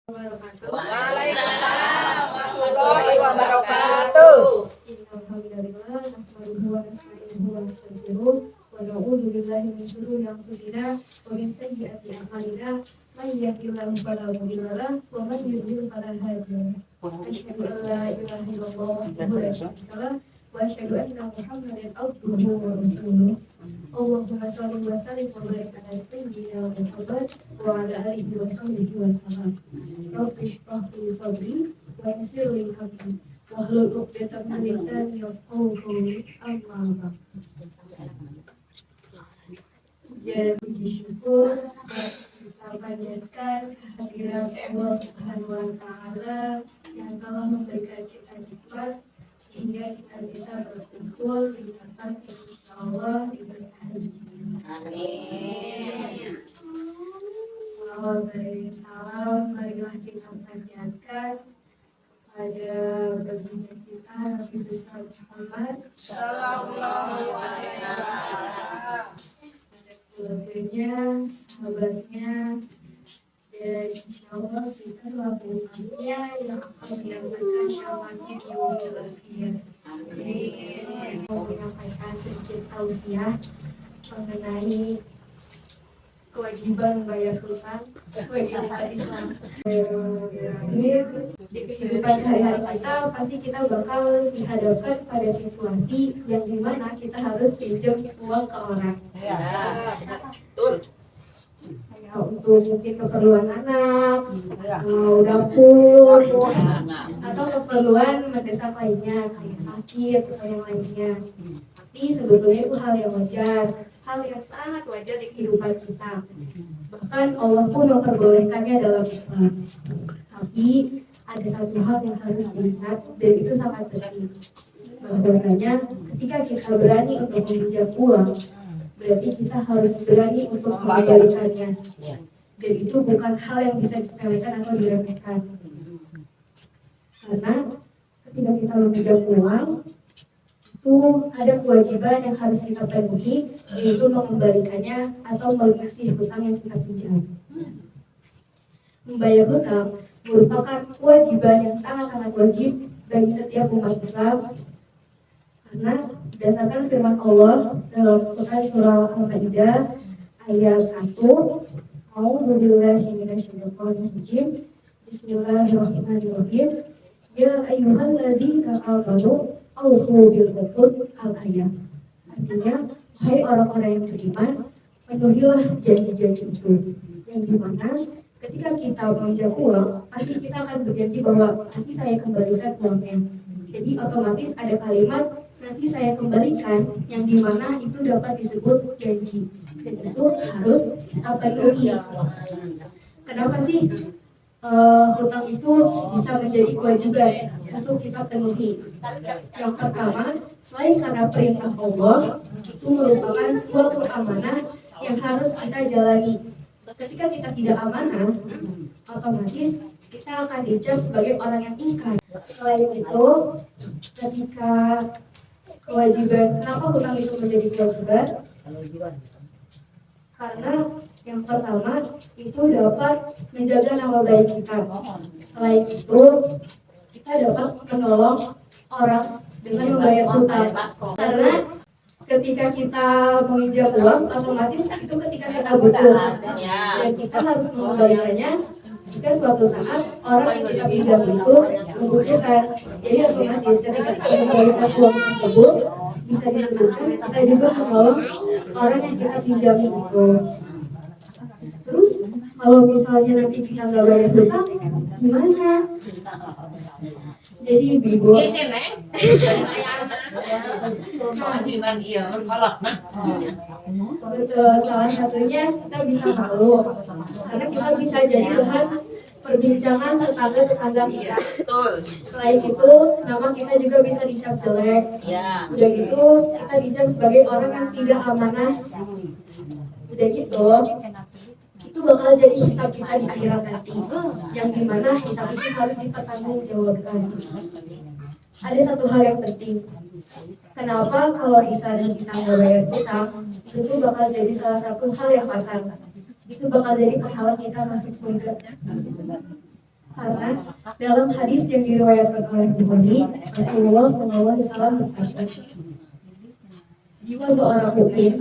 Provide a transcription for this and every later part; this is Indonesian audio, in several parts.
Waalaikumsalam warahmatullahi wabarakatuh. Alhamdulillah, nahmaduhu wa nasta'inuhu wa nastaghfiruh wa na'udzu billahi min shururi anfusina wa min sayyiati a'malina. May yahdihillahu fala mudilla lahu wa may yudlil fala hadiya lahu. Asyhadu an la ilaha illallah wahdahu la syarika lahu wa asyhadu anna Muhammadan abduhu wa rasuluh. Allahumma shalli wa sallim wa barik ala sayyidina Muhammad wa ala alihi wa sahbihi wa sallam. Rabbi shrah li sadri wa yassir li amri wahlul 'uqdatam min lisani yafqahu qawli. Amma ba'd. Jadi puji syukur kita panjatkan kehadiran Allah Subhanahu wa taala yang telah memberikan kita nikmat sehingga kita bisa berkumpul di tempat yang insyaallah diberkahi. Amin. Salam marilah kita panjatkan pada baginda kita Nabi besar Muhammad sallallahu alaihi wasallam, keluarganya, sahabatnya, dan insyaallah kita lakukannya yang akan mendapatkan syafaatnya di yaumil akhir. Amin. Mau menyampaikan sedikit tausiah mengenai kewajiban membayar hutang bagi umat Islam. Di kehidupan sehari-hari kita pasti kita bakal dihadapkan pada situasi yang dimana kita harus pinjam uang ke orang. Kayak untuk mungkin keperluan anak, dapur, atau keperluan mendesak lainnya kayak sakit atau yang lainnya. Tapi sebetulnya itu hal yang wajar, hal yang sangat wajar di kehidupan kita. Bahkan Allah pun memperbolehkannya dalam Islam. Tapi ada satu hal yang harus diingat dan itu sangat penting. Bahwasanya ketika kita berani untuk meminjam uang, berarti kita harus berani untuk mengembalikannya. Dan itu bukan hal yang bisa disepelekan atau diremehkan. Karena ketika kita meminjam uang, itu ada kewajiban yang harus kita penuhi, yaitu mengembalikannya atau melunasi hutang yang kita pinjam. Membayar hutang merupakan kewajiban yang sangat-sangat wajib bagi setiap umat Islam, karena berdasarkan firman Allah dalam Quran surah Al-Maidah ayat 1, A'udzubillahi minasyaitonir rajim. Bismillahirrahmanirrahim. Ya ayyuhalladzina amanu aufu bil uqud al-ayat. Artinya, hai orang-orang yang beriman, penuhilah janji-janji itu, yang dimana ketika kita meminjam uang, pasti kita akan berjanji bahwa nanti saya kembalikan uangnya. Jadi otomatis ada kalimat nanti saya kembalikan, yang dimana itu dapat disebut janji, dan itu harus kita penuhi. Kenapa sih hutang itu bisa menjadi kewajiban untuk kita penuhi? Yang pertama, selain karena perintah Allah, itu merupakan suatu amanah yang harus kita jalani. Ketika kita tidak amanah, otomatis kita akan dicap sebagai orang yang ingkar. Selain itu, ketika kewajiban, kenapa hutang itu menjadi kewajiban? Karena yang pertama, itu dapat menjaga nama baik kita. Selain itu, kita dapat menolong orang dengan membayar hutang. Karena ketika kita meminjam uang, otomatis itu ketika kita butuh, dan kita harus mengembalikannya jika suatu saat orang yang kita pinjam itu membutuhkan. Jadi otomatis ketika kita mengembalikan uang tersebut, bisa disebutkan kita juga menolong orang yang kita pinjami itu. Terus kalau misalnya nanti kita nggak bayar hutang, gimana? Jadi ibu, salah satunya kita bisa malu, karena kita bisa jadi bahan perbincangan tetangga kita. Selain itu, nama kita juga bisa dicap jelek. Udah gitu, kita dicap sebagai orang yang tidak amanah. Udah gitu, itu bakal jadi hisab kita di akhirat nanti, yang dimana hisab itu harus dipertanggungjawabkan. Ada satu hal yang penting. Kenapa kalau misalnya kita nggak bayar hutang, itu bakal jadi salah satu hal yang fatal. Itu bakal jadi penghalang kita masuk surga. Karena dalam hadis yang diriwayatkan oleh Bukhari, Rasulullah SAW bersabda, jiwa seorang mukmin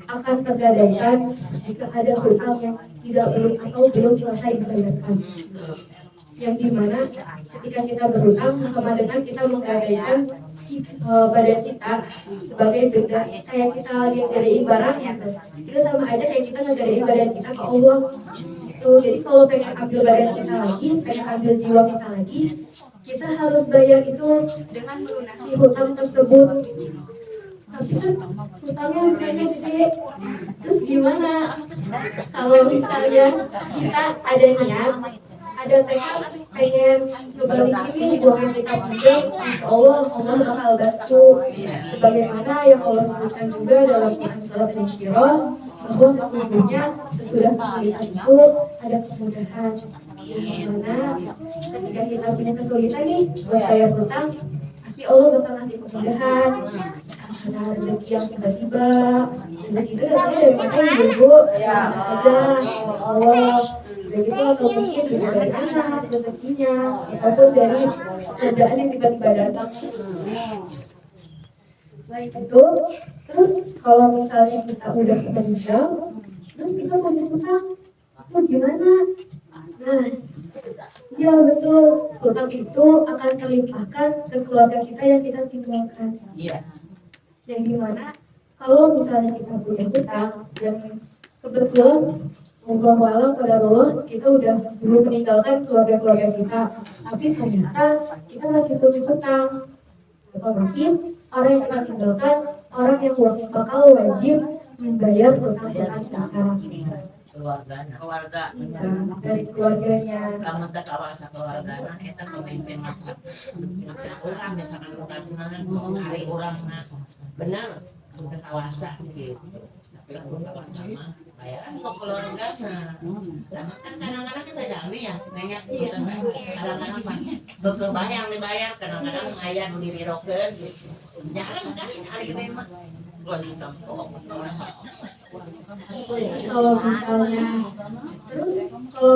akan tergadaikan jika ada hutang yang belum selesai dibayarkan. Yang dimana ketika kita berhutang sama dengan kita menggadaikan badan kita sebagai benda, kayak kita ngadain barang gitu. Itu sama aja kayak kita ngadain badan kita ke Allah. Jadi kalau pengen ambil badan kita lagi, pengen ambil jiwa kita lagi, kita harus bayar itu dengan melunasi hutang tersebut. Tapi kan hutangnya misalnya gede, terus gimana kalau misalnya kita ada niat, ada tekad pengen ngebalikin hubungan kita pinjam, insya Allah bakal bantu. Sebagaimana yang Allah sebutkan juga dalam Quran surat Al-Insyirah, bahwa sesungguhnya sesudah kesulitan itu ada kemudahan. Yang mana ketika kita punya kesulitan nih buat bayar hutang, pasti Allah bakal ngasih kemudahan. Karena rezeki yang tiba-tiba, rezeki itu datangnya dari mana ya ibu? Aja Allah. Begitu atau mungkin bisa dari anak rezekinya, ataupun dari kerjaan yang tiba-tiba datang. Selain itu, terus kalau misalnya kita udah meninggal, terus kita punya hutang, itu gimana? Nah, ya betul, hutang itu akan terlimpahkan ke keluarga kita yang kita tinggalkan. Yang dimana kalau misalnya kita punya hutang yang kebetulan walau qadarullah kita udah belum meninggalkan keluarga kita, tapi ternyata kita masih punya hutang, otomatis orang yang kita tinggalkan orang yang bakal wajib membayar hutang-hutang kita. Keluarga Dari keluarganya. kamu tak kawasa keluarga eta pemimpin masalah orang misalkan orang hari orang benar udah kawasa gitu, tapi lamun kawasa mah bayaran kok keluarga sama kan kadang-kadang kita jami ya nanya gitu kadang-kadang mah kebayang dibayar kadang-kadang aya nu dirirokeun gitu jarang kan hari gede mah kalau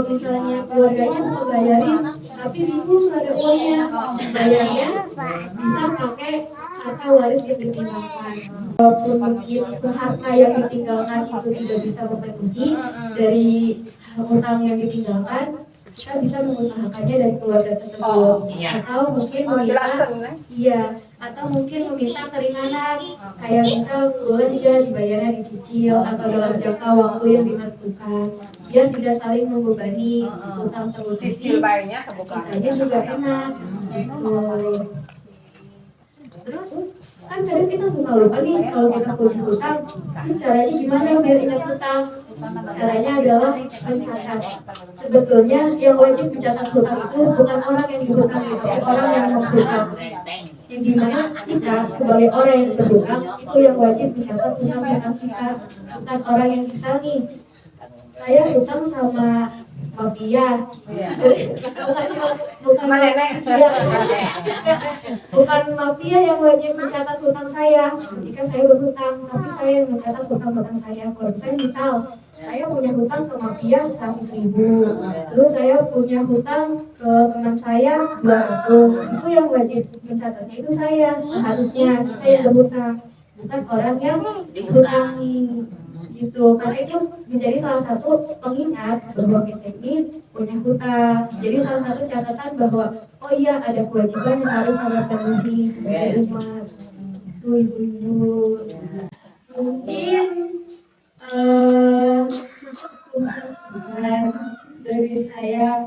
misalnya keluarganya mau bayarin tapi bingung ada uangnya, bayarnya bisa pakai harta waris yang ditinggalkan. Walaupun mungkin harta yang ditinggalkan itu tidak bisa memenuhi dari hutang yang ditinggalkan, kita bisa mengusahakannya dari keluarga tersebut, atau mungkin meminta keringanan, kayak misal boleh tidak dibayarnya dicicil atau dalam jangka waktu yang ditentukan, biar tidak saling membebani hutang terlunasi. Kitanya juga enak gitu. Terus kan kadang kita suka lupa nih kalau kita punya hutang, terus caranya gimana biar ingat hutang? Caranya adalah mencatat. Sebetulnya yang wajib mencatat hutang itu bukan orang yang dihutangi, tapi orang yang menghutang. Yang dimana kita sebagai orang yang berhutang itu yang wajib mencatat hutang-hutang kita, bukan orang yang misal nih saya hutang sama mafia, bukan mafia yang wajib mencatat hutang saya jika saya berhutang, tapi saya yang mencatat hutang-hutang saya. Kalau saya misal saya punya hutang ke mafia 100.000, terus saya punya hutang ke teman saya 200, itu yang wajib mencatatnya itu saya, seharusnya kita yang berhutang, bukan orang yang dihutangi gitu. Karena itu menjadi salah satu pengingat bahwa kita ini punya hutang. Jadi salah satu catatan bahwa oh iya ada kewajiban yang harus saya penuhi sebagai umat. Itu ibu-ibu. Mungkin dari saya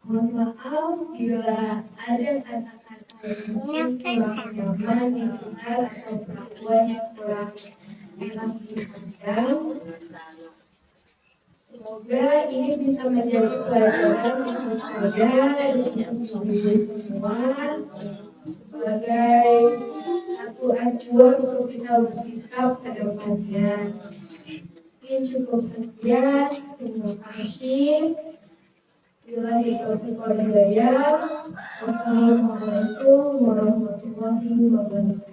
mohon maaf bila ada kata-kata yang kurang nyaman, yang benar atau perlakuan yang kurang enak dipandang. Semoga ini bisa menjadi pelajaran untuk saya dan untuk diri semua sebagai satu acuan untuk kita bersikap ke depannya. Mungkin cukup sekian, terima kasih. Billahi taufiq wal hidayah. Wassalamualaikum warahmatullahi wabarakatuh.